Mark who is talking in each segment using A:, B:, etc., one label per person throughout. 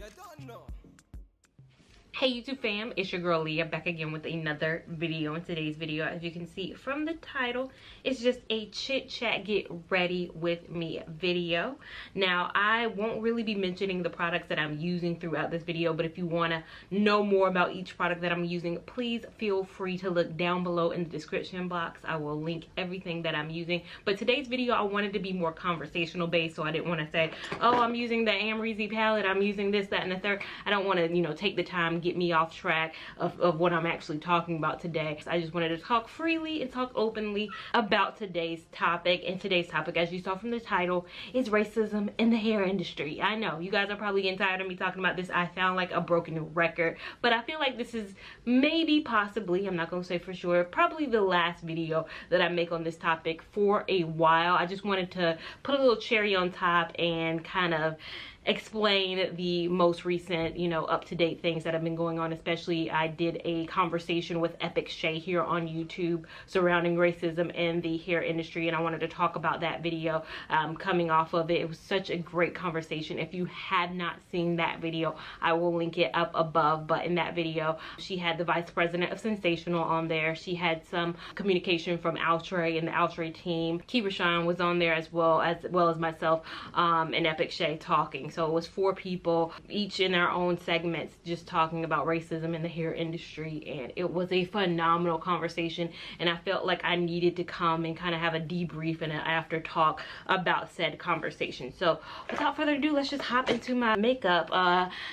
A: You don't know.
B: Hey YouTube fam, it's your girl Leah back again with another video. In today's video, as you can see from the title, it's just a chit chat get ready with me video. Now I won't really be mentioning the products that I'm using throughout this video, but if you want to know more about each product that I'm using, please feel free to look down below in the description box. I will link everything that I'm using. But today's video I wanted to be more conversational based, so I didn't want to say, oh, I'm using the Amrezy palette, I'm using this, that, and the third. I don't want to, you know, take the time, get me off track of what I'm actually talking about today. So I just wanted to talk freely and talk openly about today's topic. And today's topic, as you saw from the title, is racism in the hair industry. I know you guys are probably getting tired of me talking about this. I sound like a broken record, but I feel like this is maybe, possibly, I'm not gonna say for sure, probably the last video that I make on this topic for a while. I just wanted to put a little cherry on top and kind of explain the most recent, you know, up-to-date things that have been going on. Especially I did a conversation with Vkillz here on YouTube surrounding racism in the hair industry, and I wanted to talk about that video coming off of it. It was such a great conversation. If you had not seen that video, I will link it up above. But in that video, she had the vice president of Sensational on there. She had some communication from Outre and the Outre team. Rashawn was on there as well as myself and Vkillz talking. So it was 4 people, each in their own segments, just talking about racism in the hair industry. And it was a phenomenal conversation. And I felt like I needed to come and kind of have a debrief and an after talk about said conversation. So without further ado, let's just hop into my makeup.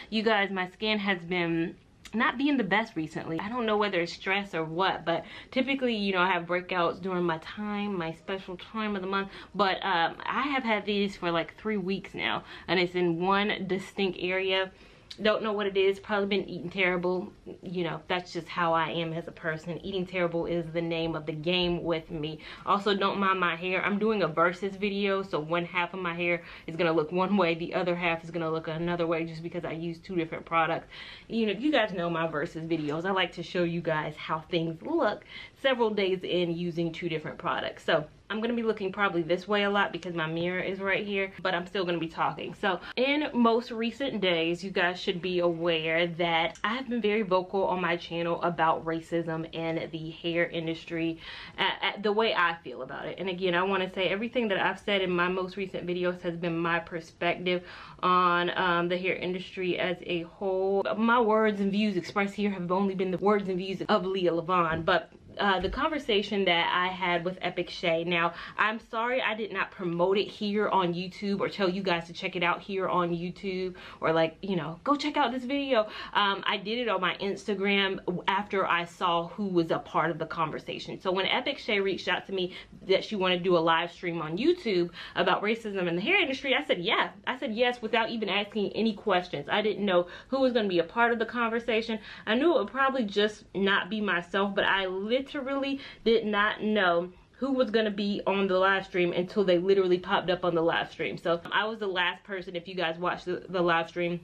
B: You guys, my skin has been not being the best recently. I don't know whether it's stress or what, but typically, you know, I have breakouts during my special time of the month, but I have had these for like 3 weeks now, and it's in one distinct area. Don't know what it is. Probably been eating terrible. You know, that's just how I am as a person. Eating terrible is the name of the game with me. Also, don't mind my hair. I'm doing a versus video, so one half of my hair is gonna look one way, the other half is gonna look another way, just because I use 2 different products. You know, you guys know my versus videos. I like to show you guys how things look several days in using 2 different products. So I'm gonna be looking probably this way a lot because my mirror is right here, but I'm still gonna be talking. So in most recent days, you guys should be aware that I have been very vocal on my channel about racism in the hair industry, the way I feel about it. And again, I want to say everything that I've said in my most recent videos has been my perspective on the hair industry as a whole. My words and views expressed here have only been the words and views of Leah Lavon, but the conversation that I had with Vkillz. Now, I'm sorry I did not promote it here on YouTube or tell you guys to check it out here on YouTube, or like, you know, go check out this video. I did it on my Instagram after I saw who was a part of the conversation. So when Vkillz reached out to me that she wanted to do a live stream on YouTube about racism in the hair industry, I said yeah. I said yes without even asking any questions. I didn't know who was going to be a part of the conversation. I knew it would probably just not be myself, but I literally did not know who was going to be on the live stream until they literally popped up on the live stream. So I was the last person, if you guys watched the live stream,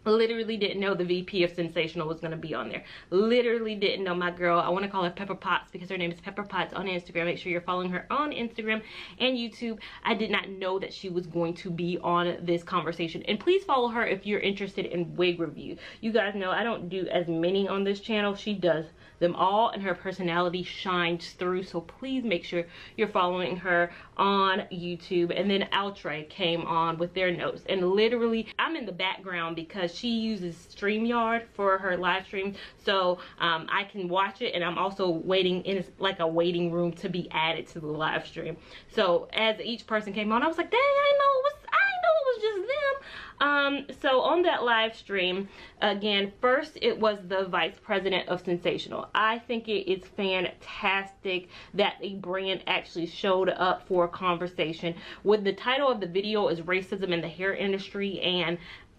B: literally didn't know the VP of Sensational was going to be on there. Literally didn't know my girl. I want to call her Pepper Potts because her name is Pepper Potts on Instagram. Make sure you're following her on Instagram and YouTube. I did not know that she was going to be on this conversation. And please follow her if you're interested in wig review. You guys know I don't do as many on this channel. She does them all, and her personality shines through. So please make sure you're following her on YouTube. And then Outre came on with their notes, and literally I'm in the background because she uses StreamYard for her live stream, so I can watch it, and I'm also waiting in like a waiting room to be added to the live stream. So as each person came on, I was like, dang, I know it was just them. So on that live stream, again, first it was the vice president of Sensational. I think it is fantastic that a brand actually showed up for a conversation. With the title of the video is Racism in the Hair Industry, and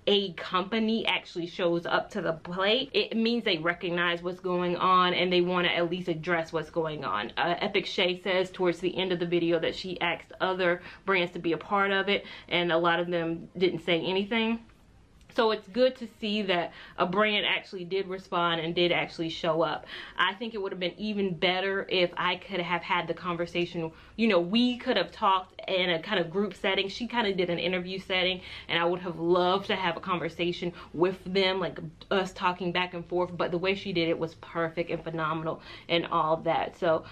B: a company actually shows up to the plate, it means they recognize what's going on and they want to at least address what's going on. Vkillz says towards the end of the video that she asked other brands to be a part of it, and a lot of them didn't say anything. So it's good to see that a brand actually did respond and did actually show up. I think it would have been even better if I could have had the conversation, you know, we could have talked in a kind of group setting. She kind of did an interview setting, and I would have loved to have a conversation with them, like us talking back and forth, but the way she did it was perfect and phenomenal and all that. So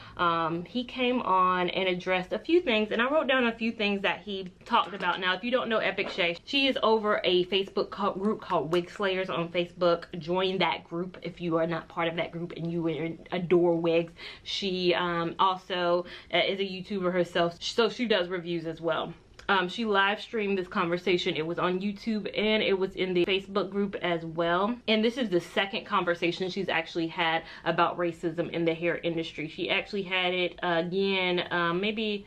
B: he came on and addressed a few things, and I wrote down a few things that he talked about. Now, if you don't know Epic Shay, she is over a Facebook group called Wig Slayers on Facebook. Join that group if you are not part of that group and you adore wigs. She also is a YouTuber herself, so she does reviews as well. She live streamed this conversation. It was on YouTube and it was in the Facebook group as well. And this is the second conversation she's actually had about racism in the hair industry. She actually had it again, maybe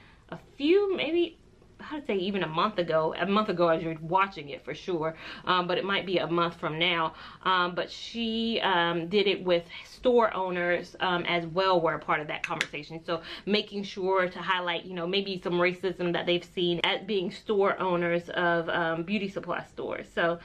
B: I'd say even a month ago as you're watching it for sure, but it might be a month from now. But she did it with store owners as well, were a part of that conversation. So making sure to highlight, you know, maybe some racism that they've seen at being store owners of beauty supply stores. So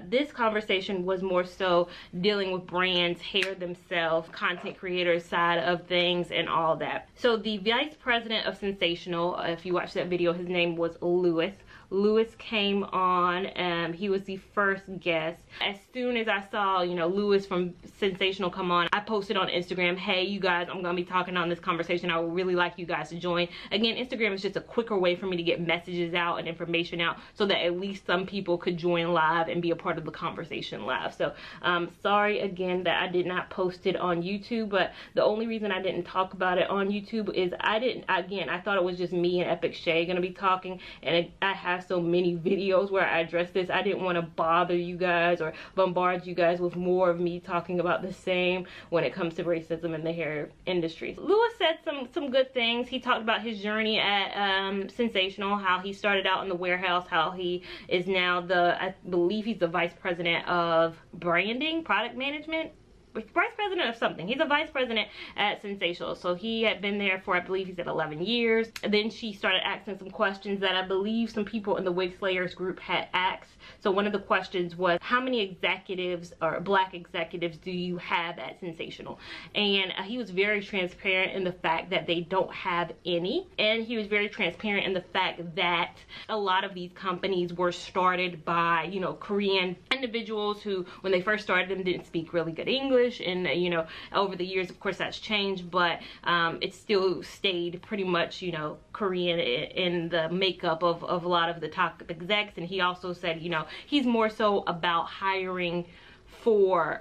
B: this conversation was more so dealing with brands, hair themselves, content creators side of things and all that. So the vice president of Sensational, if you watch that video, his name was Lewis. Lewis came on. He was the first guest. As soon as I saw, you know, Lewis from Sensational come on, I posted on Instagram, hey, you guys, I'm gonna be talking on this conversation. I would really like you guys to join. Again, Instagram is just a quicker way for me to get messages out and information out so that at least some people could join live and be a part of the conversation live. So sorry again that I did not post it on YouTube, but the only reason I didn't talk about it on YouTube is I thought it was just me and Epic Shay gonna be talking, and I have so many videos where I address this. I didn't want to bother you guys or bombard you guys with more of me talking about the same when it comes to racism in the hair industry. Lewis said some good things. He talked about his journey at Sensational, how he started out in the warehouse, how he is now I believe he's the vice president of branding, product management, vice president of something. He's a vice president at Sensational. So he had been there for, I believe he said 11 years. And then she started asking some questions that I believe some people in the Wig Slayers group had asked. So one of the questions was, how many executives or black executives do you have at Sensational? And he was very transparent in the fact that they don't have any. And he was very transparent in the fact that a lot of these companies were started by, you know, Korean individuals who, when they first started them, didn't speak really good English. And you know, over the years, of course, that's changed, but it still stayed pretty much, you know, Korean in the makeup of a lot of the top execs. And he also said, you know, he's more so about hiring for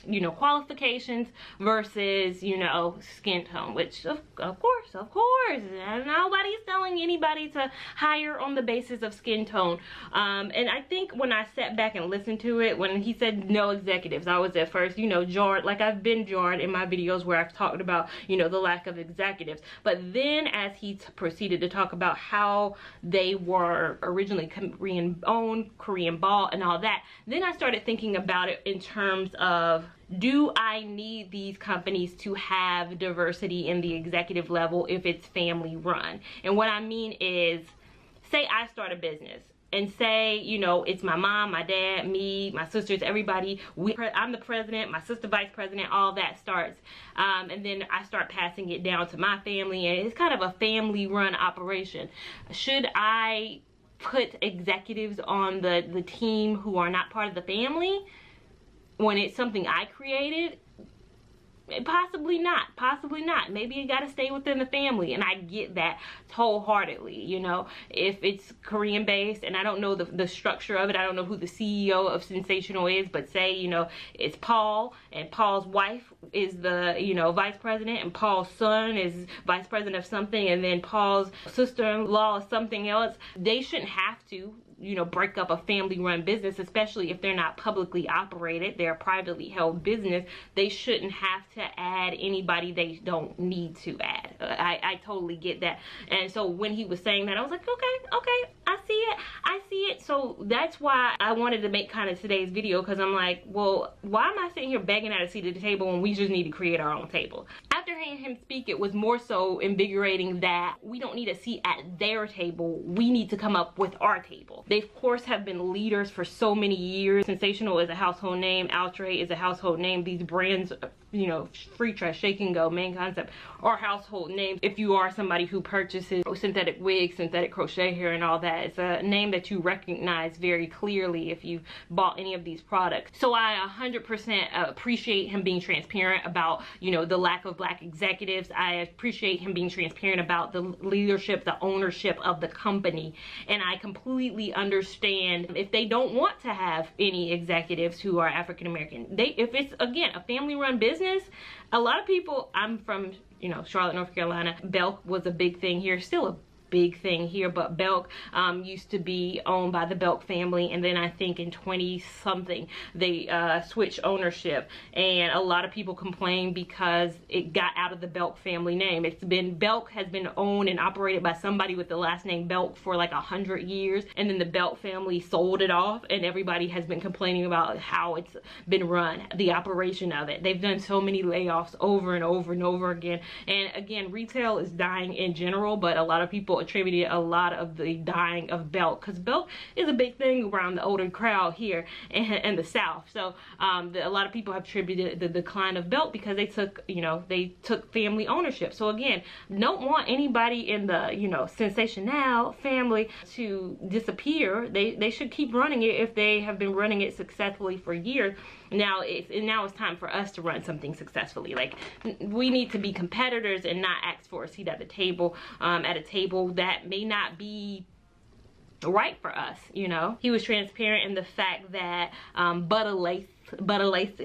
B: you know, qualifications versus, you know, skin tone, which of course, nobody's telling anybody to hire on the basis of skin tone. And I think when I sat back and listened to it, when he said no executives, I was at first, you know, jarred, like I've been jarred in my videos where I've talked about, you know, the lack of executives. But then as he proceeded to talk about how they were originally Korean owned, Korean bought and all that, then I started thinking about it in terms of, do I need these companies to have diversity in the executive level if it's family run? And what I mean is, say I start a business and say, you know, it's my mom, my dad, me, my sisters, everybody. I'm the president, my sister vice president, all that starts. And then I start passing it down to my family, and it's kind of a family run operation. Should I put executives on the team who are not part of the family when it's something I created? Possibly not. Maybe you gotta stay within the family, and I get that wholeheartedly. You know, if it's Korean based, and I don't know the structure of it, I don't know who the CEO of Sensational is, but say, you know, it's Paul, and Paul's wife is the, you know, vice president, and Paul's son is vice president of something, and then Paul's sister-in-law is something else. They shouldn't have to, you know, break up a family run business, especially if they're not publicly operated, they're a privately held business. They shouldn't have to add anybody they don't need to add. I totally get that. And so when he was saying that, I was like, okay, I see it. So that's why I wanted to make kind of today's video, because I'm like, well, why am I sitting here begging at a seat at the table when we just need to create our own table? I've after hearing him speak, it was more so invigorating that we don't need a seat at their table. We need to come up with our table. They, of course, have been leaders for so many years. Sensational is a household name. Outre is a household name. These brands, you know, Free Trust, Shake and Go, Main Concept are household names. If you are somebody who purchases synthetic wigs, synthetic crochet hair and all that, it's a name that you recognize very clearly if you've bought any of these products. So I 100% appreciate him being transparent about, you know, the lack of black executives. I appreciate him being transparent about the leadership, the ownership of the company. And I completely understand if they don't want to have any executives who are African American. If it's, again, a family run business, a lot of people, I'm from, you know, Charlotte, North Carolina. Belk was a big thing here, still a big thing here, but Belk used to be owned by the Belk family, and then I think in 20 something they switched ownership, and a lot of people complain because it got out of the Belk family name. It's been, Belk has been owned and operated by somebody with the last name Belk for like 100 years, and then the Belk family sold it off, and everybody has been complaining about how it's been run, the operation of it. They've done so many layoffs over and over and over again, and again, retail is dying in general, but a lot of people attributed a lot of the dying of Belk, because Belk is a big thing around the older crowd here in the South. So a lot of people have attributed the decline of Belk because they took, you know, they took family ownership. So again, don't want anybody in the, you know, Sensational family to disappear. They should keep running it if they have been running it successfully for years. Now it's time for us to run something successfully. Like, we need to be competitors and not ask for a seat at the table, at a table that may not be right for us, you know. He was transparent in the fact that Butter Lace,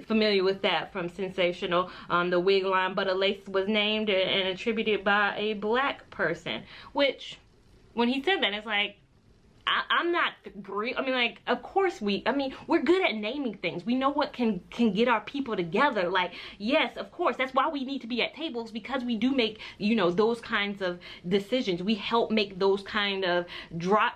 B: familiar with that from Sensational, the wig line Butter Lace was named and attributed by a black person, which when he said that, it's like, I'm not agree. I mean, like, of course we're good at naming things. We know what can get our people together. Like, yes, of course, that's why we need to be at tables, because we do make, you know, those kinds of decisions. We help make those kind of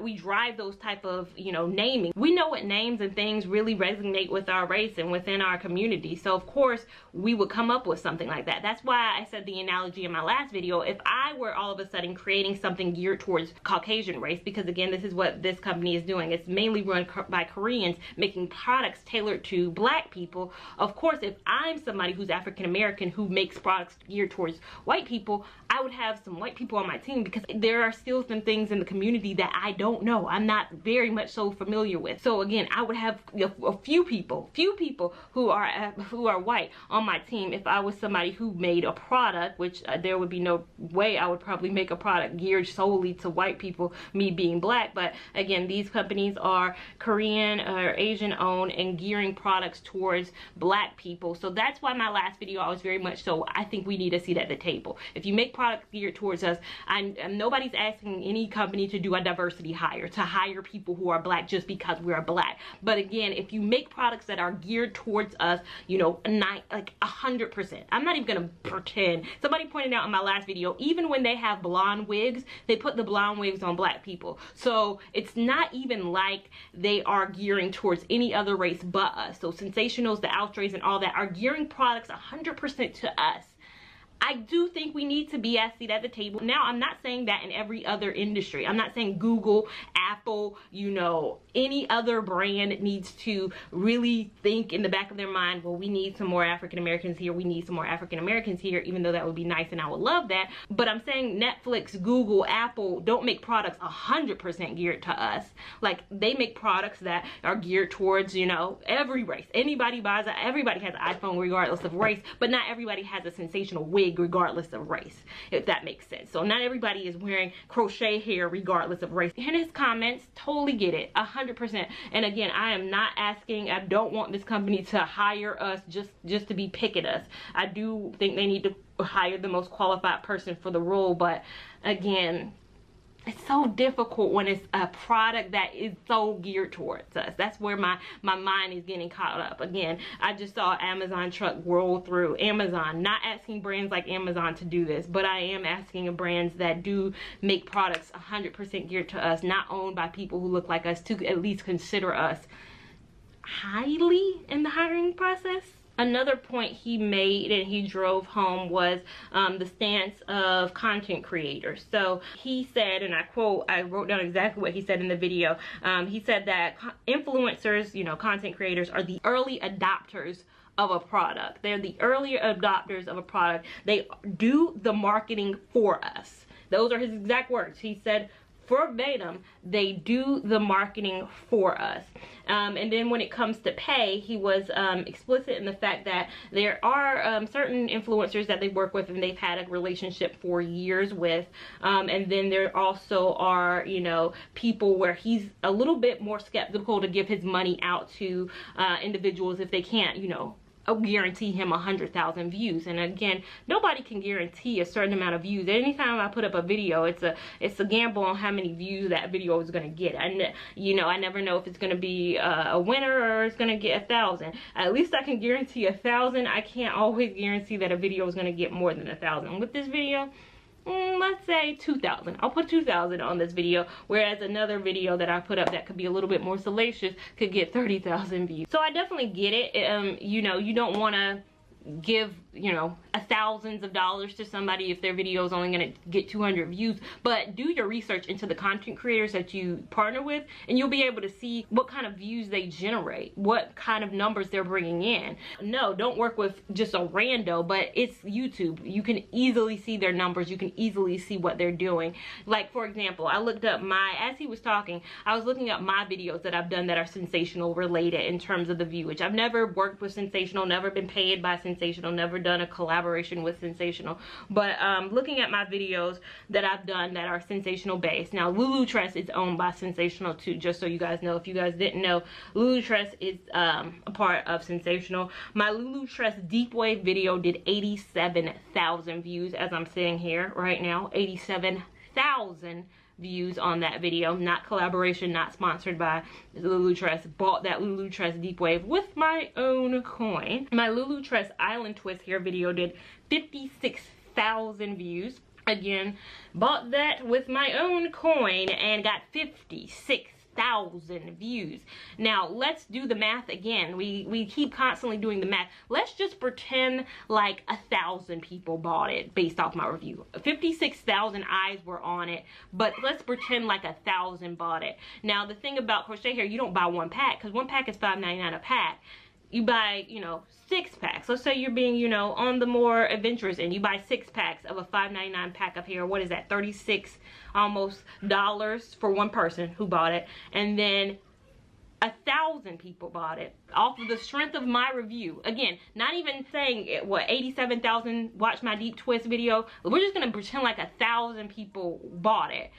B: we drive those type of, you know, naming. We know what names and things really resonate with our race and within our community. So of course we would come up with something like that. That's why I said the analogy in my last video. If I were all of a sudden creating something geared towards Caucasian race, because again, this is what this company is doing. It's mainly run by Koreans, making products tailored to black people. Of course, if I'm somebody who's African American who makes products geared towards white people, I would have some white people on my team, because there are still some things in the community that I don't know. I'm not very much so familiar with. So again, I would have a few people who are white on my team if I was somebody who made a product, which there would be no way I would probably make a product geared solely to white people, me being black. But again, these companies are Korean or Asian owned and gearing products towards black people. So that's why my last video, I was very much so, I think we need a seat at the table. If you make products geared towards us, nobody's asking any company to do a diversity hire, to hire people who are black just because we are black. But again, if you make products that are geared towards us, you know, like 100%. I'm not even gonna pretend. Somebody pointed out in my last video, even when they have blonde wigs, they put the blonde wigs on black people. So it's not even like they are gearing towards any other race but us. So Sensationals, the Outres and all that are gearing products 100% to us. I do think we need to be a seat at the table. Now, I'm not saying that in every other industry. I'm not saying Google, Apple, you know, any other brand needs to really think in the back of their mind, well, we need some more African Americans here. We need some more African Americans here, even though that would be nice and I would love that. But I'm saying Netflix, Google, Apple don't make products 100% geared to us. Like, they make products that are geared towards, you know, every race. Anybody buys it. Everybody has an iPhone regardless of race, but not everybody has a Sensational wig regardless of race, if that makes sense. So not everybody is wearing crochet hair regardless of race. In his comments, totally get it, 100%. And again, I am not asking, I don't want this company to hire us just to be picking us. I do think they need to hire the most qualified person for the role, but again, it's so difficult when it's a product that is so geared towards us. That's where my mind is getting caught up. Again, I just saw Amazon truck roll through. Amazon, not asking brands like Amazon to do this, but I am asking brands that do make products 100% geared to us, not owned by people who look like us, to at least consider us highly in the hiring process. Another point he made and he drove home was the stance of content creators. So he said, and I quote, I wrote down exactly what he said in the video. He said that influencers, you know, content creators are the early adopters of a product. They're the earlier adopters of a product. They do the marketing for us. Those are his exact words. He said, verbatim, they do the marketing for us. And then when it comes to pay, he was explicit in the fact that there are certain influencers that they work with and they've had a relationship for years with. And then there also are, you know, people where he's a little bit more skeptical to give his money out to individuals if they can't, you know, guarantee him 100,000 views. And again, nobody can guarantee a certain amount of views. Anytime I put up a video, it's a gamble on how many views that video is going to get. And you know, I never know if it's going to be a winner or it's going to get 1,000. At least I can guarantee 1,000. I can't always guarantee that a video is going to get more than 1,000. With this video, let's say 2,000. I'll put 2,000 on this video, whereas another video that I put up that could be a little bit more salacious could get 30,000 views. So I definitely get it. You know, you don't want to give, you know, thousands of dollars to somebody if their video is only going to get 200 views, but do your research into the content creators that you partner with, and you'll be able to see what kind of views they generate, what kind of numbers they're bringing in. No, don't work with just a rando, but it's YouTube. You can easily see their numbers. You can easily see what they're doing. Like, for example, I looked up as he was talking, I was looking up my videos that I've done that are Sensational related in terms of the viewage. I've never worked with Sensational, never been paid by Sensational, never done a collaboration with Sensational, but looking at my videos that I've done that are Sensational based. Now Lulu Tress is owned by Sensational too, just so you guys know. If you guys didn't know, Lulu Tress is a part of Sensational. My Lulu Tress deep wave video did 87,000 views as I'm sitting here right now. 87,000 views on that video. Not collaboration, not sponsored by Lulu Tress. Bought that Lulu Tress deep wave with my own coin. My Lulu Tress Island Twist hair video did 56,000 views. Again, bought that with my own coin and got 56,000 views. Now let's do the math again. We keep constantly doing the math. Let's just pretend like 1,000 people bought it based off my review. 56,000 eyes were on it, but let's pretend like 1,000 bought it. Now the thing about crochet hair, you don't buy one pack, because one pack is $5.99 a pack. You buy, you know, 6 packs. Let's say you're being, you know, on the more adventurous and you buy 6 packs of a $5.99 pack of hair. What is that? 36 almost dollars for one person who bought it. And then 1,000 people bought it off of the strength of my review. Again, not even saying it, what, 87,000 watched my deep twist video. We're just gonna pretend like 1,000 people bought it.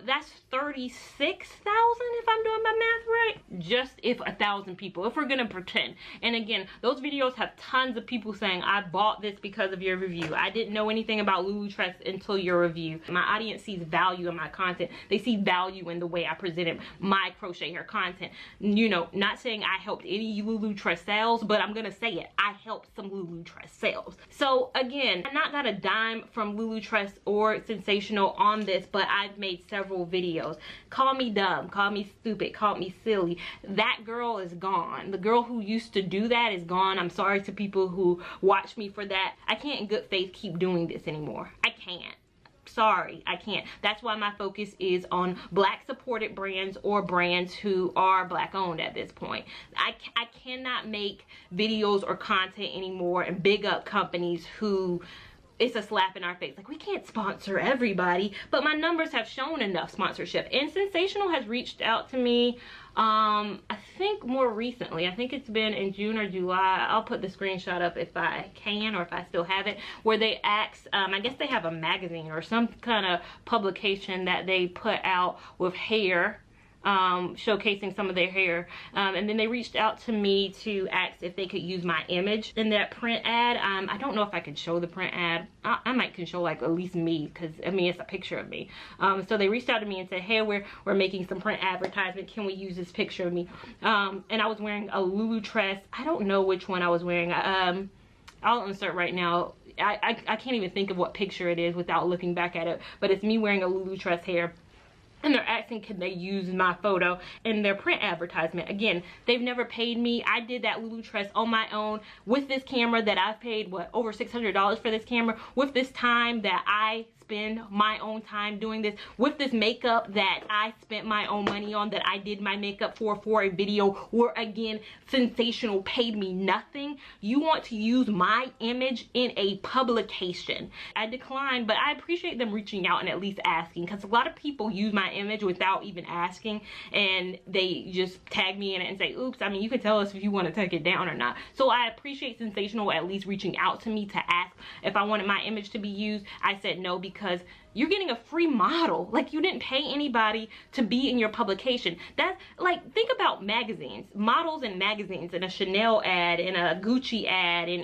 B: That's 36,000 if I'm doing my math right. Just if 1,000 people, if we're gonna pretend. And again, those videos have tons of people saying, I bought this because of your review. I didn't know anything about Lulu Tress until your review. My audience sees value in my content. They see value in the way I presented my crochet hair content. You know, not saying I helped any Lulu Tress sales, but I'm gonna say it. I helped some Lulu Tress sales. So again, I not got a dime from Lulu Tress or Sensational on this, but I've made several videos. Call me dumb, call me stupid, call me silly. That girl is gone. The girl who used to do that is gone. I'm sorry to people who watch me for that. I can't in good faith keep doing this anymore. I can't. Sorry, I can't. That's why my focus is on Black supported brands or brands who are Black owned at this point. I cannot make videos or content anymore and big up companies who it's a slap in our face. Like, we can't sponsor everybody, but my numbers have shown enough sponsorship. And Sensational has reached out to me, I think more recently. I think it's been in June or July. I'll put the screenshot up if I can, or if I still have it, where they asked, I guess they have a magazine or some kind of publication that they put out with hair, showcasing some of their hair, and then they reached out to me to ask if they could use my image in that print ad. I don't know if I can show the print ad. I might can show like at least me, because I mean it's a picture of me. So they reached out to me and said, hey, we're making some print advertisement, can we use this picture of me? And I was wearing a Lulu Tress. I don't know which one I was wearing. I'll insert right now. I can't even think of what picture it is without looking back at it, but it's me wearing a Lulu Tress hair. and they're asking can they use my photo in their print advertisement. Again, they've never paid me. I did that Lulu Tress on my own with this camera that I've paid, what, over $600 for this camera, with this time that I spend my own time doing this, with this makeup that I spent my own money on, that I did my makeup for a video where, again, Sensational paid me nothing. You want to use my image in a publication. I declined, but I appreciate them reaching out and at least asking, because a lot of people use my image without even asking, and they just tag me in it and say, oops, I mean, you can tell us if you want to take it down or not. So I appreciate Sensational at least reaching out to me to ask if I wanted my image to be used. I said no, because you're getting a free model. Like, you didn't pay anybody to be in your publication. That's like, think about magazines, models in magazines, in a Chanel ad, in a Gucci ad, in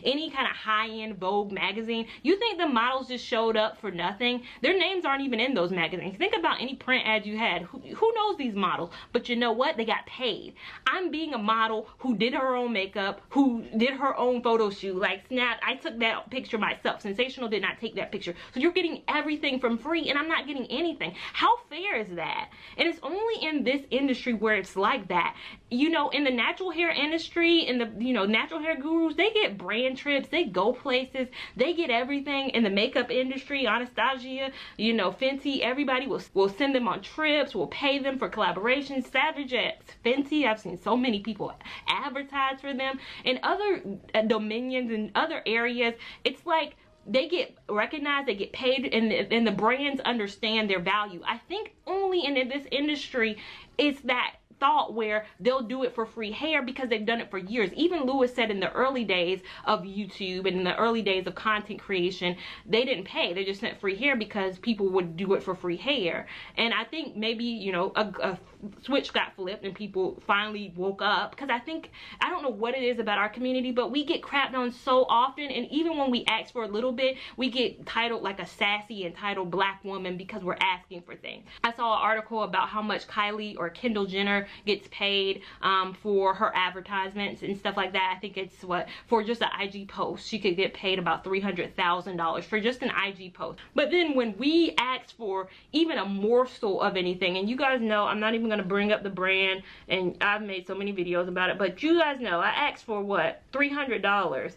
B: any kind of high-end Vogue magazine. You think the models just showed up for nothing? Their names aren't even in those magazines. Think about any print ad you had. Who knows these models? But you know what? They got paid. I'm being a model who did her own makeup, who did her own photo shoot. Like, snap, I took that picture myself. Sensational did not take that picture. So you're getting everything from free and I'm not getting anything. How fair is that? And it's only in this industry where it's like that. You know, in the natural hair industry, in the, you know, natural hair gurus, they get brand trips, they go places, they get everything. In the makeup industry, Anastasia, you know, Fenty, everybody will send them on trips, will pay them for collaborations. Savage X, Fenty, I've seen so many people advertise for them. In other dominions and other areas, it's like they get recognized, they get paid, and the brands understand their value. I think only in this industry is that thought where they'll do it for free hair, because they've done it for years. Even Lewis said in the early days of YouTube and in the early days of content creation, they didn't pay. They just sent free hair because people would do it for free hair. And I think maybe, you know, a switch got flipped and people finally woke up, because I don't know what it is about our community, but we get crapped on so often. And even when we ask for a little bit, we get titled like a sassy, entitled black woman because we're asking for things. I saw an article about how much Kylie or Kendall Jenner gets paid for her advertisements and stuff like that. I think it's what, for just an IG post, she could get paid about $300,000 for just an IG post. But then when we ask for even a morsel of anything, and you guys know I'm not even going to bring up the brand, and I've made so many videos about it, but you guys know I asked for what, $300,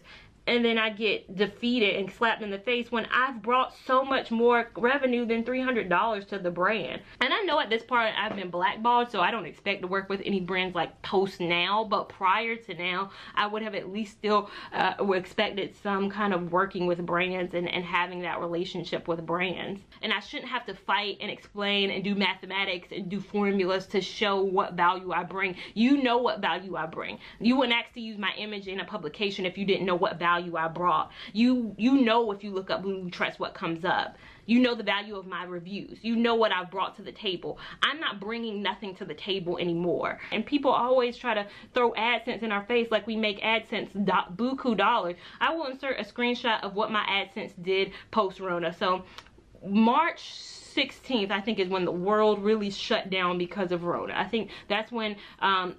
B: and then I get defeated and slapped in the face when I've brought so much more revenue than $300 to the brand. And I know at this point I've been blackballed, so I don't expect to work with any brands like post now, but prior to now, I would have at least still expected some kind of working with brands and having that relationship with brands. And I shouldn't have to fight and explain and do mathematics and do formulas to show what value I bring. You know what value I bring. You wouldn't ask to use my image in a publication if you didn't know what value I brought. You know, if you look up Lulu Tress, what comes up. You know the value of my reviews. You know what I've brought to the table. I'm not bringing nothing to the table anymore. And people always try to throw AdSense in our face like we make AdSense buku dollars. I will insert a screenshot of what my AdSense did post-Rona. So March 16th, I think, is when the world really shut down because of Rona. I think that's when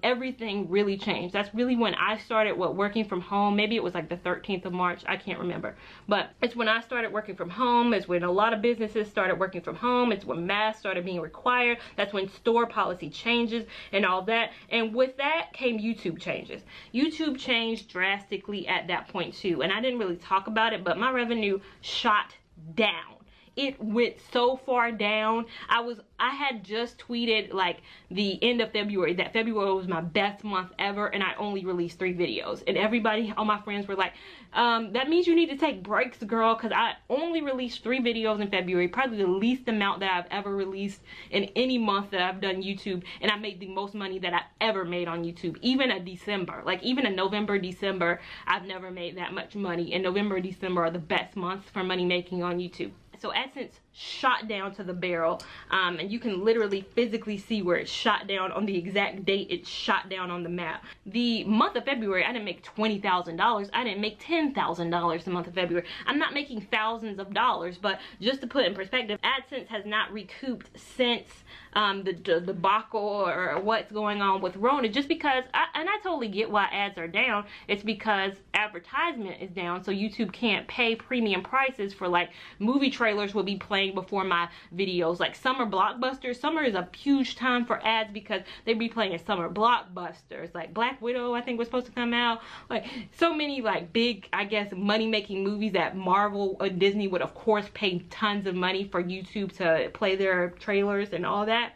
B: everything really changed. That's really when I started working from home. Maybe it was like the 13th of March. I can't remember. But it's when I started working from home. It's when a lot of businesses started working from home. It's when masks started being required. That's when store policy changes and all that. And with that came YouTube changes. YouTube changed drastically at that point too. And I didn't really talk about it, but my revenue shot down. It went so far down. I had just tweeted like the end of February that February was my best month ever, and I only released 3 videos. And everybody, all my friends were like, that means you need to take breaks, girl, because I only released 3 videos in February, probably the least amount that I've ever released in any month that I've done YouTube, and I made the most money that I ever made on YouTube. Even in December, like even in November, December, I've never made that much money. And November, December are the best months for money making on YouTube. So AdSense shot down to the barrel, and you can literally physically see where it shot down on the exact date it shot down on the map. The month of February, I didn't make $20,000. I didn't make $10,000 the month of February. I'm not making thousands of dollars, but just to put in perspective, AdSense has not recouped since the debacle or what's going on with Rona, just because I totally get why ads are down. It's because advertisement is down, so YouTube can't pay premium prices for, like, movie trailers will be playing before my videos. Like summer blockbusters, summer is a huge time for ads because they be playing summer blockbusters. Like Black Widow, I think, was supposed to come out. Like so many, like, big, I guess, money making movies that Marvel and Disney would of course pay tons of money for YouTube to play their trailers and all that.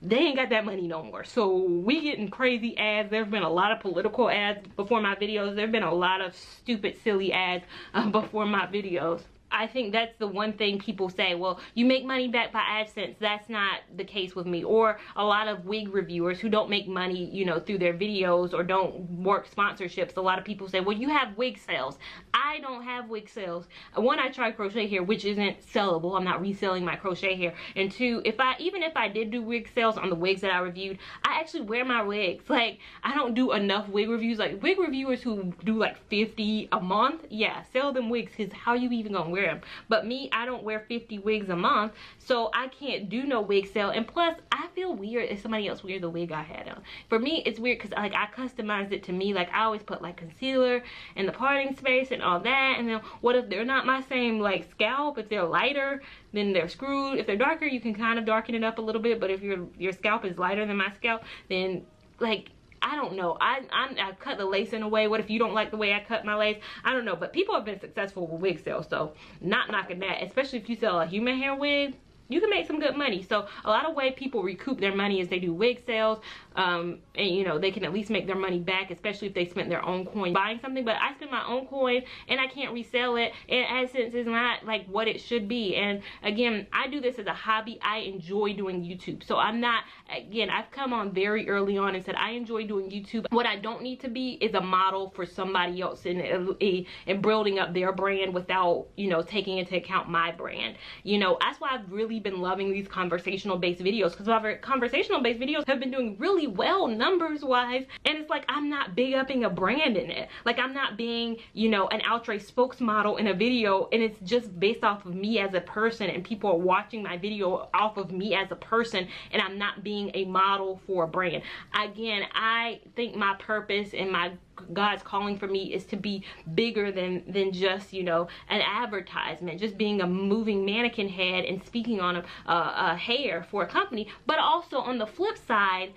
B: They ain't got that money no more, so we getting crazy ads. There's been a lot of political ads before my videos. There've been a lot of stupid, silly ads before my videos. I think that's the one thing people say, well, you make money back by AdSense. That's not the case with me. Or a lot of wig reviewers who don't make money, you know, through their videos or don't work sponsorships. A lot of people say, well, you have wig sales. I don't have wig sales. One, I tried crochet hair, which isn't sellable. I'm not reselling my crochet hair. And two, even if I did do wig sales on the wigs that I reviewed, I actually wear my wigs. Like, I don't do enough wig reviews. Like, wig reviewers who do like 50 a month, yeah, sell them wigs, because how you even gonna wear them? But me, I don't wear 50 wigs a month, so I can't do no wig sale. And plus, I feel weird if somebody else wears the wig I had on. For me, it's weird because, like, I customized it to me. Like, I always put like concealer in the parting space and all that. And then what if they're not my same, like, scalp? If they're lighter, then they're screwed. If they're darker, you can kind of darken it up a little bit. But if your scalp is lighter than my scalp, then, like, I don't know. I cut the lace in a way. What if you don't like the way I cut my lace? I don't know. But people have been successful with wig sales, so not knocking that. Especially if you sell a human hair wig, you can make some good money. So a lot of way people recoup their money is they do wig sales, and you know, they can at least make their money back, especially if they spent their own coin buying something. But I spend my own coin and I can't resell it, and AdSense is not like what it should be. And again, I do this as a hobby. I enjoy doing YouTube, so I'm not, again, I've come on very early on and said I enjoy doing YouTube. What I don't need to be is a model for somebody else and building up their brand without, you know, taking into account my brand. You know, that's why I've really been loving these conversational based videos, because our conversational based videos have been doing really well numbers wise, and it's like I'm not big upping a brand in it. Like, I'm not being, you know, an outright spokesmodel in a video, and it's just based off of me as a person, and people are watching my video off of me as a person, and I'm not being a model for a brand. Again, I think my purpose and my God's calling for me is to be bigger than just, you know, an advertisement, just being a moving mannequin head and speaking on a hair for a company. But also on the flip side,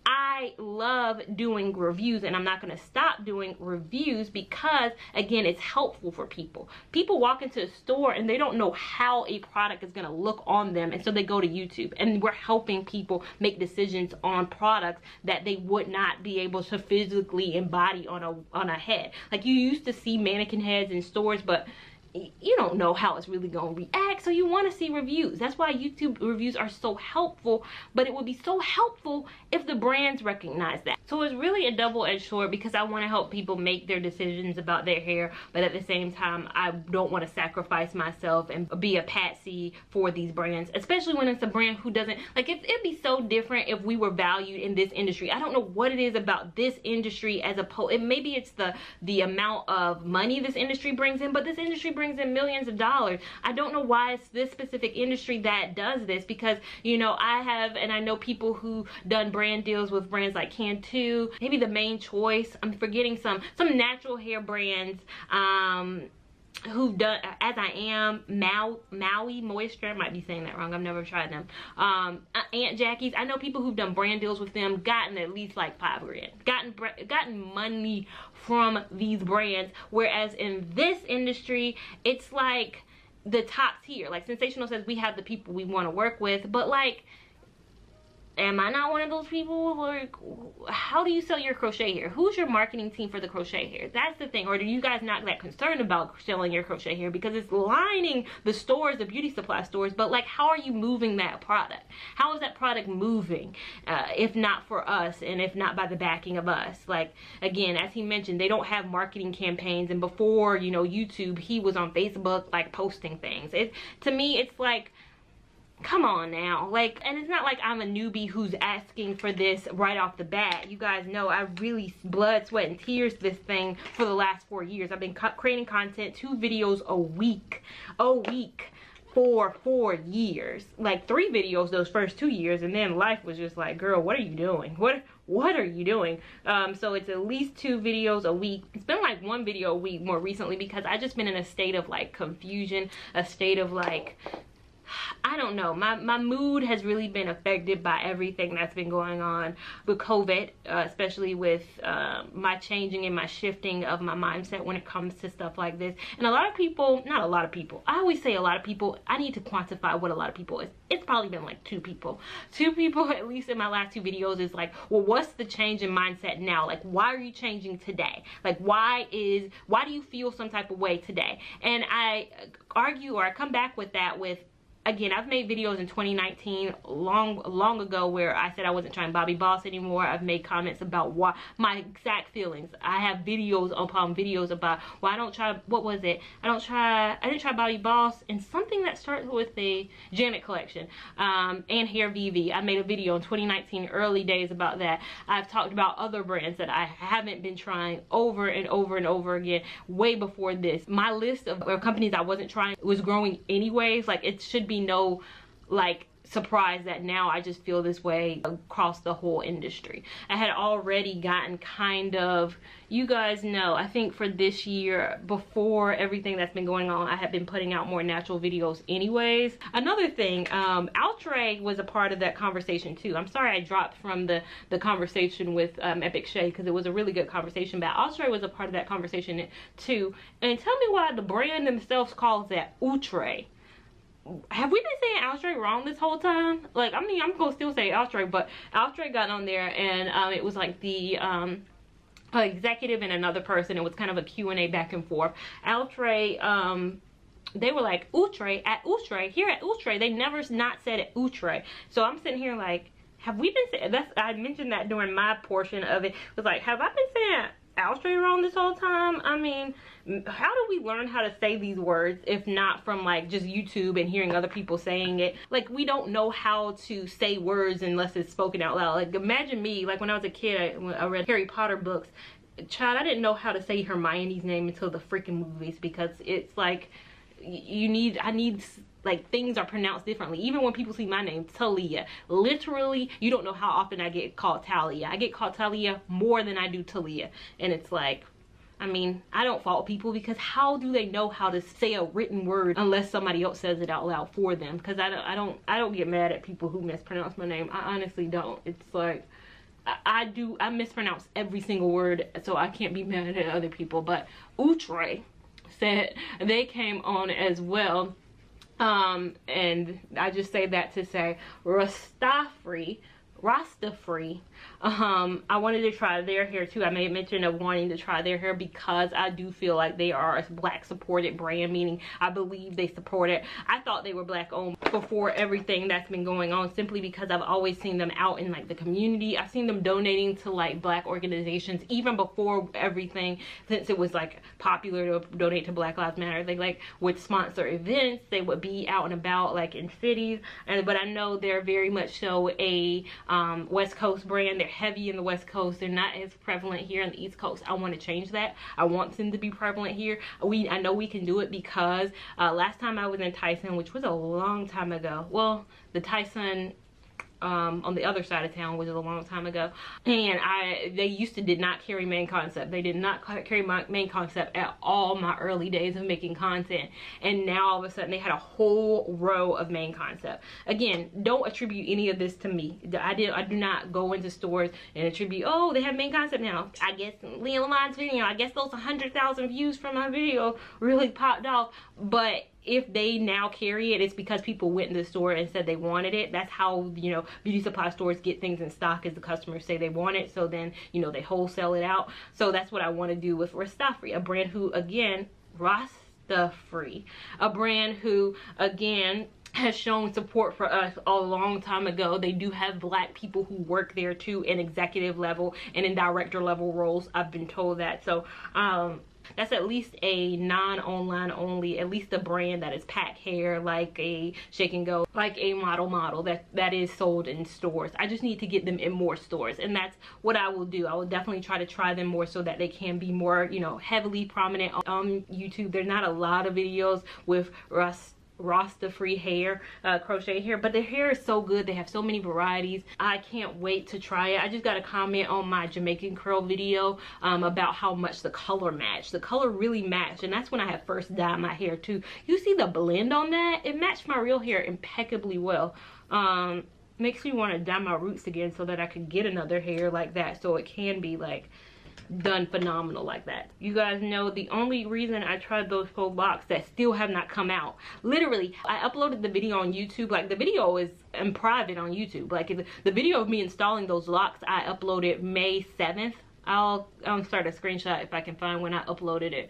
B: I love doing reviews, and I'm not going to stop doing reviews because, again, it's helpful for people. People walk into a store and they don't know how a product is going to look on them, and so they go to YouTube, and we're helping people make decisions on products that they would not be able to physically embody on a head. Like, you used to see mannequin heads in stores, but you don't know how it's really gonna react, so you want to see reviews. That's why YouTube reviews are so helpful, but it would be so helpful if the brands recognize that. So it's really a double-edged sword, because I want to help people make their decisions about their hair, but at the same time, I don't want to sacrifice myself and be a patsy for these brands, especially when it's a brand who doesn't, like, it'd be so different if we were valued in this industry. I don't know what it is about this industry as opposed, maybe it's the amount of money this industry brings in, but this industry brings in millions of dollars. I don't know why it's this specific industry that does this, because, you know, I know people who done brand deals with brands like Cantu, maybe The Main Choice, I'm forgetting some natural hair brands, who've done As I Am, Maui Moisture, I might be saying that wrong, I've never tried them, Aunt Jackie's. I know people who've done brand deals with them, gotten at least like $5 grand, gotten money from these brands, whereas in this industry it's like the top tier. Like, Sensational says we have the people we want to work with, but like, am I not one of those people? Like, how do you sell your crochet hair? Who's your marketing team for the crochet hair? That's the thing. Or do you guys not that concerned about selling your crochet hair because it's lining the stores, the beauty supply stores? But like, how are you moving that product? How is that product moving if not for us, and if not by the backing of us? Like, again, as he mentioned, they don't have marketing campaigns, and before, you know, YouTube, he was on Facebook like posting things. To me, it's like, come on now. Like, and it's not like I'm a newbie who's asking for this right off the bat. You guys know I really blood, sweat, and tears this thing for the last 4 years. I've been creating content, 2 videos a week for 4 years, like 3 videos those first 2 years, and then life was just like, girl, what are you doing? What are you doing? So it's at least 2 videos a week. It's been like 1 video a week more recently because I just been in a state of like confusion, a state of like, I don't know, my mood has really been affected by everything that's been going on with COVID, especially with my changing and my shifting of my mindset when it comes to stuff like this. And a lot of people, not a lot of people, I always say a lot of people, I need to quantify what a lot of people is. It's probably been like 2 people. 2 people, at least in my last 2 videos, is like, well, what's the change in mindset now? Like, why are you changing today? Like, why do you feel some type of way today? And I argue, or I come back with that with, again, I've made videos in 2019 long ago where I said I wasn't trying Bobby Boss anymore. I've made comments about why, my exact feelings. I have videos upon videos about why I don't try, what was it? I didn't try Bobby Boss and something that starts with the Janet collection, and Hair VV. I made a video in 2019, early days, about that. I've talked about other brands that I haven't been trying over and over and over again way before this. My list of companies I wasn't trying was growing anyways. Like, it should be no like surprise that now I just feel this way across the whole industry. I had already gotten kind of, you guys know, I think for this year, before everything that's been going on, I have been putting out more natural videos anyways. Another thing, Outre was a part of that conversation too. I'm sorry I dropped from the conversation with Epic Shay, because it was a really good conversation, but Outre was a part of that conversation too. And tell me why the brand themselves calls that Outre. Have we been saying Outre wrong this whole time? Like, I mean, I'm gonna still say Outre, but Outre got on there and it was like the executive and another person. It was kind of a Q&A back and forth. Outre, they were like, Outre, at Outre, here at Outre, they never not said it Outre. So I'm sitting here like, have we been saying, I mentioned that during my portion of it. It was like, have I been saying Outre wrong this whole time? I mean, how do we learn how to say these words if not from like just YouTube and hearing other people saying it? Like, we don't know how to say words unless it's spoken out loud. Like, imagine me, like when I was a kid, I read Harry Potter books. Child, I didn't know how to say Hermione's name until the freaking movies, because it's like, I need, like, things are pronounced differently. Even when people see my name, Talia, literally, you don't know how often I get called Talia. I get called Talia more than I do Talia. And it's like, I mean, I don't fault people, because how do they know how to say a written word unless somebody else says it out loud for them? Because I don't get mad at people who mispronounce my name. I honestly don't. It's like, I mispronounce every single word, so I can't be mad at other people. But Outre said they came on as well, and I just say that to say Rastafri, I wanted to try their hair too. I made mention of wanting to try their hair because I do feel like they are a black supported brand, meaning I believe they support it. I thought they were black owned before everything that's been going on, simply because I've always seen them out in like the community. I've seen them donating to like black organizations even before everything, since it was like popular to donate to Black Lives Matter. They like would sponsor events, they would be out and about like in cities, but I know they're very much so a West Coast brand. They're heavy in the West Coast. They're not as prevalent here on the East Coast. I want to change that. I want them to be prevalent here. I know we can do it, because last time I was in Tyson, which was a long time ago, well, the Tyson on the other side of town, which is a long time ago, and they did not carry main concept. They did not carry my main concept at all my early days of making content, and now all of a sudden they had a whole row of main concept. Again, don't attribute any of this to me. I do not go into stores and attribute, oh, they have main concept now. I guess Leah Lamon's video, I guess those 100,000 views from my video really popped off. But if they now carry it, it's because people went in the store and said they wanted it. That's how, you know, beauty supply stores get things in stock, as the customers say they want it. So then, you know, they wholesale it out. So that's what I want to do with Rastafri, a brand who, again, Rastafri, a brand who, again, has shown support for us a long time ago. They do have black people who work there too, in executive level and in director level roles. I've been told that. So that's at least a non-online only, at least a brand that is pack hair, like a Shake and Go, like a model that is sold in stores. I just need to get them in more stores, and that's what I will do. I will definitely try them more so that they can be more, you know, heavily prominent on YouTube. There's not a lot of videos with Rastafri Rasta free hair, crochet hair, but their hair is so good. They have so many varieties. I can't wait to try it. I just got a comment on my Jamaican curl video about how much the color matched. The color really matched, and that's when I had first dyed my hair too. You see the blend on that? It matched my real hair impeccably well. Makes me want to dye my roots again so that I could get another hair like that, so it can be like done phenomenal like that. You guys know the only reason I tried those faux locks that still have not come out, literally, I uploaded the video on YouTube. Like, the video is in private on YouTube. Like, the video of me installing those locks, I uploaded May 7th. I'll start a screenshot if I can find when I uploaded it.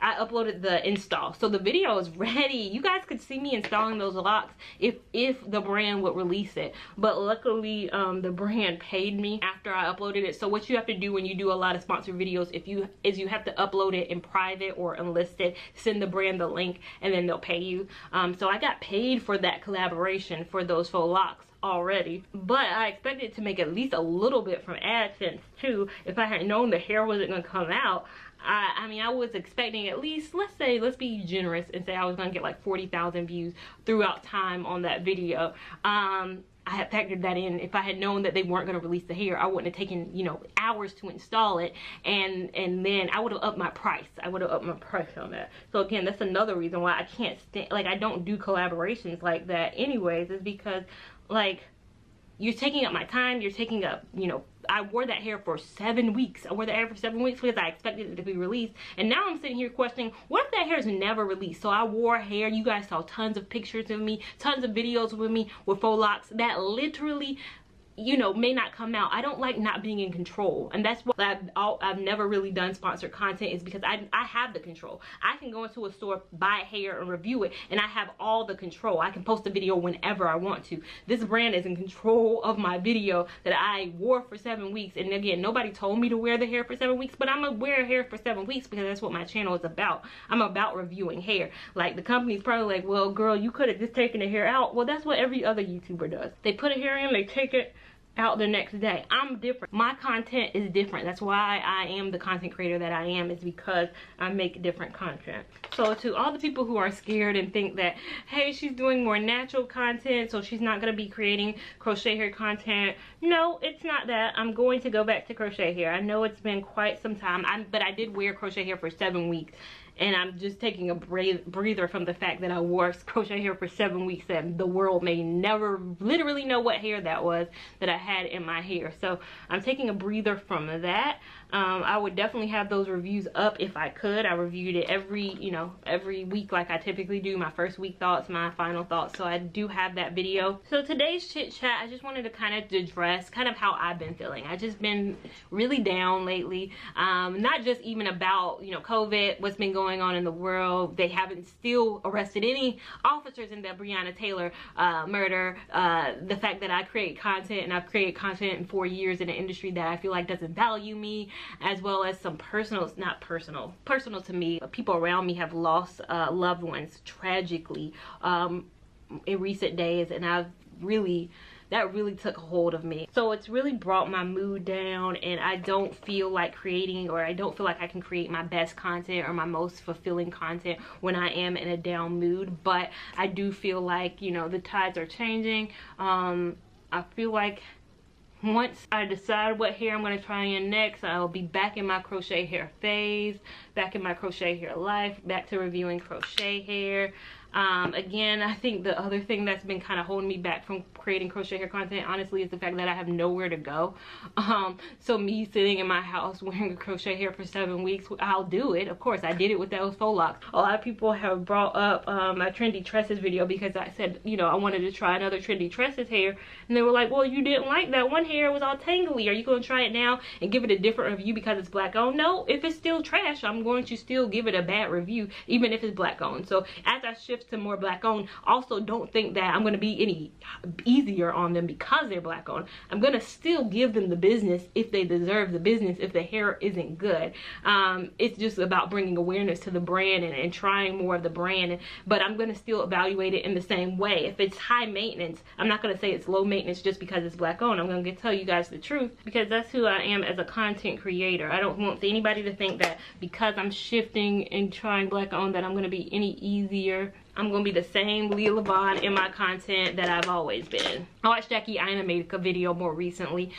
B: I uploaded the install, so the video is ready. You guys could see me installing those locks if the brand would release it, but luckily the brand paid me after I uploaded it. So what you have to do when you do a lot of sponsored videos is you have to upload it in private or unlisted, send the brand the link, and then they'll pay you. So I got paid for that collaboration for those faux locks already, but I expected to make at least a little bit from Adsense too. If I had known the hair wasn't going to come out, I mean, I was expecting at least, let's be generous and say I was gonna get like 40,000 views throughout time on that video. I had factored that in. If I had known that they weren't going to release the hair, I wouldn't have taken, you know, hours to install it, and then I would have upped my price. I would have upped my price on that. So again, that's another reason why I can't stand, like, I don't do collaborations like that anyways, is because, like, you're taking up my time, you're taking up, you know, I wore that hair for 7 weeks. I wore that hair for 7 weeks because I expected it to be released. And now I'm sitting here questioning, what if that hair is never released? So I wore hair. You guys saw tons of pictures of me, tons of videos with me with faux locks that literally, you know, may not come out. I don't like not being in control, and that's why I've never really done sponsored content, is because I have the control. I can go into a store, buy hair, and review it, and I have all the control. I can post a video whenever I want to. This brand is in control of my video that I wore for 7 weeks, and again, nobody told me to wear the hair for 7 weeks, but I'm gonna wear hair for 7 weeks because that's what my channel is about. I'm about reviewing hair. Like, the company's probably like, well, girl, you could have just taken the hair out. Well, that's what every other YouTuber does. They put a hair in, they take it out the next day. I'm different. My content is different. That's why I am the content creator that I am, is because I make different content. So to all the people who are scared and think that, hey, she's doing more natural content, so she's not going to be creating crochet hair content, no, it's not that. I'm going to go back to crochet hair. I know it's been quite some time, but I did wear crochet hair for 7 weeks. And I'm just taking a breather from the fact that I wore crochet hair for 7 weeks, and the world may never literally know what hair that was that I had in my hair. So I'm taking a breather from that. I would definitely have those reviews up if I could. I reviewed it every week like I typically do. My first week thoughts, my final thoughts. So I do have that video. So today's chit chat, I just wanted to kind of address kind of how I've been feeling. I've just been really down lately. Not just even about, you know, COVID, what's been going on in the world. They haven't still arrested any officers in the Breonna Taylor murder. The fact that I create content, and I've created content in 4 years in an industry that I feel like doesn't value me, as well as some personal to me. People around me have lost loved ones tragically in recent days, and that really took a hold of me. So it's really brought my mood down, and I don't feel like creating, or I don't feel like I can create my best content or my most fulfilling content when I am in a down mood. But I do feel like, you know, the tides are changing. I feel like once I decide what hair I'm going to try in next, I'll be back in my crochet hair phase, back in my crochet hair life, back to reviewing crochet hair. Again, I think the other thing that's been kind of holding me back from creating crochet hair content, honestly, is the fact that I have nowhere to go. So me sitting in my house wearing crochet hair for 7 weeks, I'll do it. Of course, I did it with those faux locks. A lot of people have brought up my trendy tresses video, because I said, you know, I wanted to try another trendy tresses hair, and they were like, well, you didn't like that one hair, it was all tangly. Are you going to try it now and give it a different review because it's black owned? No, if it's still trash, I'm going to still give it a bad review, even if it's black owned. So as I shift to more black owned, also don't think that I'm going to be any easier on them because they're black owned. I'm going to still give them the business if they deserve the business, if the hair isn't good. It's just about bringing awareness to the brand and trying more of the brand, but I'm going to still evaluate it in the same way. If it's high maintenance, I'm not going to say it's low maintenance just because it's black owned. I'm going to tell you guys the truth, because that's who I am as a content creator. I don't want anybody to think that because I'm shifting and trying black owned that I'm going to be any easier I'm gonna be the same Leah Lavon in my content that I've always been. I watched Jackie Aina make a video more recently.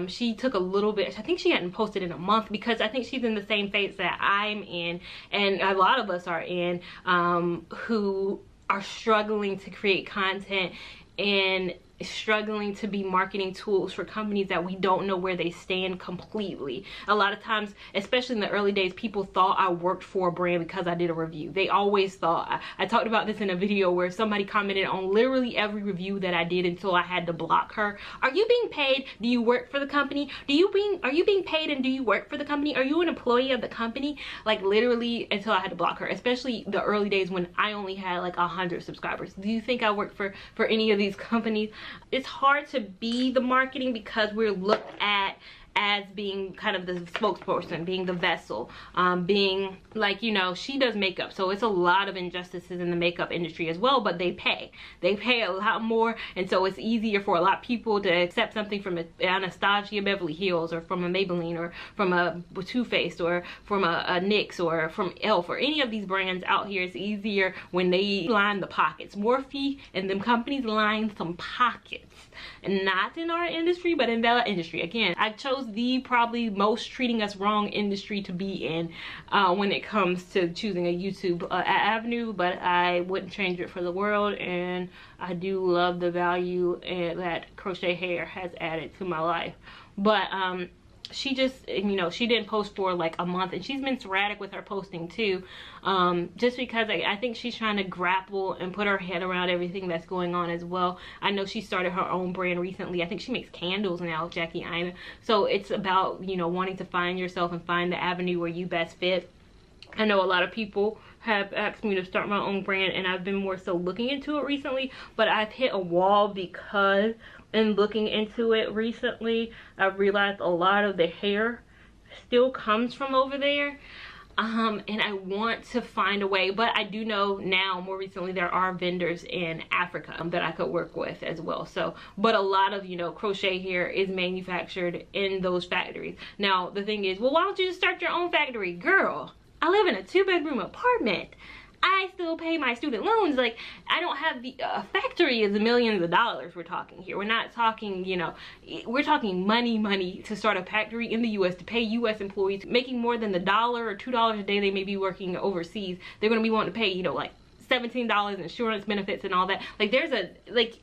B: She took a little bit, I think she hadn't posted in a month, because I think she's in the same phase that I'm in, and a lot of us are in, who are struggling to create content and struggling to be marketing tools for companies that we don't know where they stand completely. A lot of times, especially in the early days, people thought I worked for a brand because I did a review. They always thought. I talked about this in a video where somebody commented on literally every review that I did until I had to block her. Are you being paid? Do you work for the company? Are you being paid and do you work for the company? Are you an employee of the company? Like literally until I had to block her, especially the early days when I only had like 100 subscribers. Do you think I work for any of these companies? It's hard to be the marketing because we're looked at as being kind of the spokesperson, being the vessel, being like, you know, she does makeup, so it's a lot of injustices in the makeup industry as well, but they pay a lot more, and so it's easier for a lot of people to accept something from Anastasia Beverly Hills, or from a Maybelline, or from a Too Faced, or from a NYX, or from ELF, or any of these brands out here. It's easier when they line the pockets. Morphe and them companies line some pockets, and not in our industry, but in that industry. Again, I chose the probably most treating us wrong industry to be in when it comes to choosing a YouTube avenue, but I wouldn't change it for the world, and I do love the value that crochet hair has added to my life. But she just, you know, she didn't post for like a month, and she's been sporadic with her posting too, just because I think she's trying to grapple and put her head around everything that's going on as well. I know she started her own brand recently. I think she makes candles now, Jackie Aina. So it's about, you know, wanting to find yourself and find the avenue where you best fit. I know a lot of people have asked me to start my own brand, and I've been more so looking into it recently, but I've hit a wall because in looking into it recently, I've realized a lot of the hair still comes from over there. And I want to find a way, but I do know now more recently there are vendors in Africa that I could work with as well. So, but a lot of, you know, crochet hair is manufactured in those factories. Now the thing is, well, why don't you just start your own factory? Girl, I live in a 2-bedroom apartment. I still pay my student loans. Like, I don't have the factory is millions of dollars we're talking here. We're not talking, you know, we're talking money to start a factory in the US, to pay US employees making more than the $1 or $2 a day they may be working overseas. They're going to be wanting to pay, you know, like $17 insurance benefits and all that. Like, there's a, like,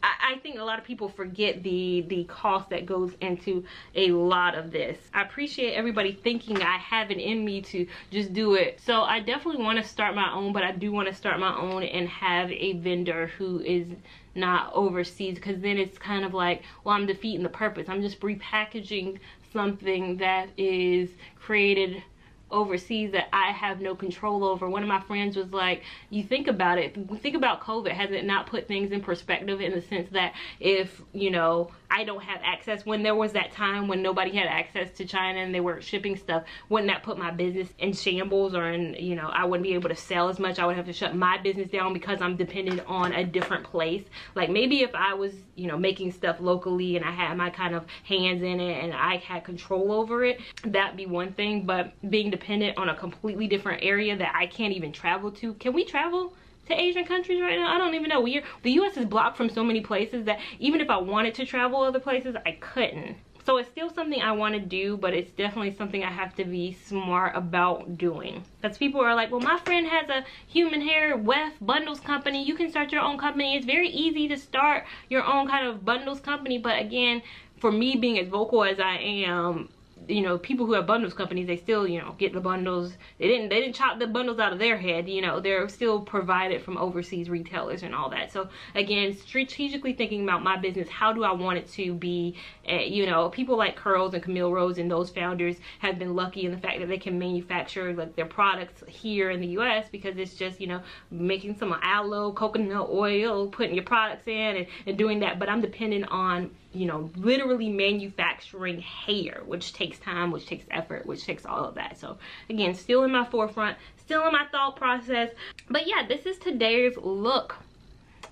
B: I think a lot of people forget the cost that goes into a lot of this. I appreciate everybody thinking I have it in me to just do it. So I definitely want to start my own, but I do want to start my own and have a vendor who is not overseas, because then it's kind of like, well, I'm defeating the purpose. I'm just repackaging something that is created overseas that I have no control over. One of my friends was like, you think about it, think about COVID, has it not put things in perspective, in the sense that if, you know, I don't have access, when there was that time when nobody had access to China and they weren't shipping stuff, wouldn't that put my business in shambles, or in, you know, I wouldn't be able to sell as much. I would have to shut my business down because I'm dependent on a different place. Like, maybe if I was, you know, making stuff locally and I had my kind of hands in it and I had control over it, that'd be one thing. But being dependent on a completely different area that I can't even travel to. Can we travel to Asian countries right now? I don't even know. The US is blocked from so many places that even if I wanted to travel other places, I couldn't. So it's still something I want to do, but it's definitely something I have to be smart about doing. Because people are like, well, my friend has a human hair weft bundles company. You can start your own company. It's very easy to start your own kind of bundles company. But again, for me being as vocal as I am, you know, people who have bundles companies, they still, you know, get the bundles. They didn't chop the bundles out of their head. You know, they're still provided from overseas retailers and all that. So again, strategically thinking about my business, how do I want it to be? You know, people like Curls and Camille Rose and those founders have been lucky in the fact that they can manufacture like their products here in the US, because it's just, you know, making some aloe, coconut oil, putting your products in and doing that. But I'm dependent on, you know, literally manufacturing hair, which takes time, which takes effort, which takes all of that. So again, still in my forefront, still in my thought process. But yeah, this is today's look.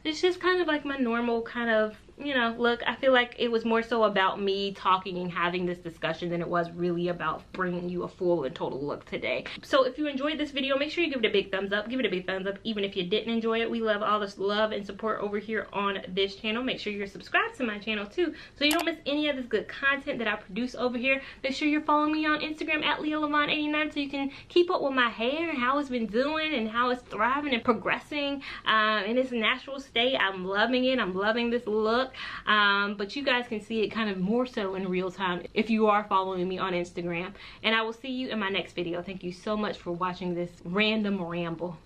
B: It's just kind of like my normal kind of you know, look, I feel like it was more so about me talking and having this discussion than it was really about bringing you a full and total look today. So if you enjoyed this video, make sure you give it a big thumbs up. Give it a big thumbs up even if you didn't enjoy it. We love all this love and support over here on this channel. Make sure you're subscribed to my channel too, so you don't miss any of this good content that I produce over here. Make sure you're following me on Instagram at Lavon89 so you can keep up with my hair and how it's been doing and how it's thriving and progressing in its natural state. I'm loving it. I'm loving this look. But you guys can see it kind of more so in real time if you are following me on Instagram. And I will see you in my next video. Thank you so much for watching this random ramble.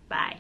B: Bye.